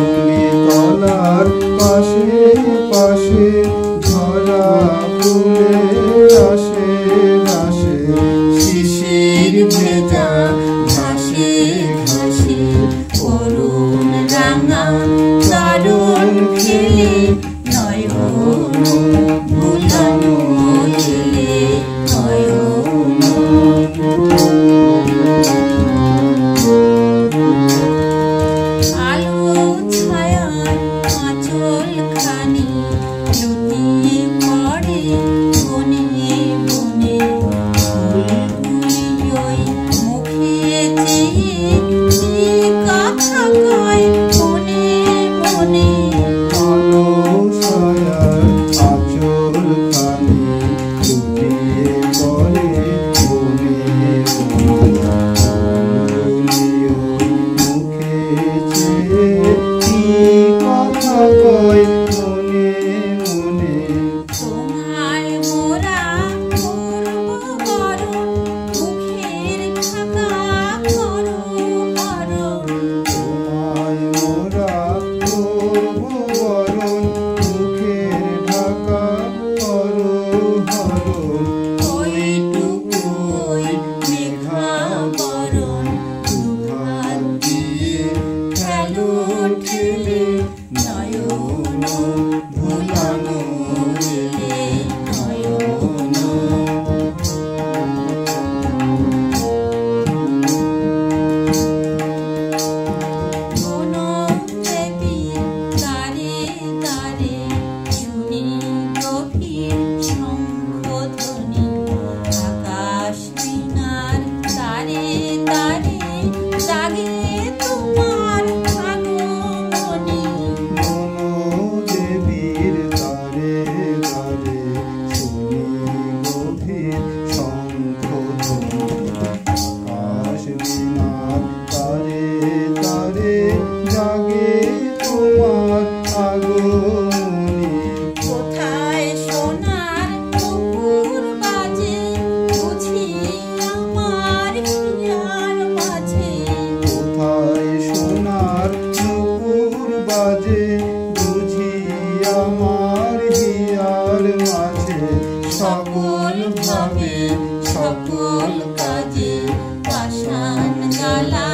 শুকলি তলার পাশে পাশে ঝরা ফুলে আসে আসে শিশির ভেজা ঘাসে ঘাসে অরুণ রাঙা দারুণ খেলে নয়ন ভুলানো এলে নয়ন আলো ছায়ার আঁচল খানি লুটিয়ে পড়ে বনে বনে ফুলগুলি ওই মুখে চেয়ে কি কথা কয় মনে মনে আলো ছায়ার আঁচল খানি লুটিয়ে পড়ে বনে মুখে চেয়ে কি কথা কয় মনে মনে তোমায় মোরা করব বরণ মুখের ঢাকা করো হরণ তোমায় মোরা করব বরণ মুখের ঢাকা করো হরণ ওইটুকুই মেঘা বরণ দুহাত দিয়ে খেলো ঠেলে নয়ন ভুলানো এলে নয়ন কোনো দেবী তারে তারে শুনি গভীর শঙ্খধ্বনি আকাশ মিনার তারে তারে জাগে তোমার আগমনী মনো দেবীর তারে তারে শুনি গভীর শঙ্খধ্বনি আকাশ মিনার তারে তারে জাগে তোমার আগমনী কোথায় সোনার নুপুর বাজে বুঝি আমার হিয়ার মাঝে কোথায় সোনার নুপুর বাজে বুঝি আমার হিয়ার মাঝে সকল ভাবে সকল কাজে পাষাণ জ্বালা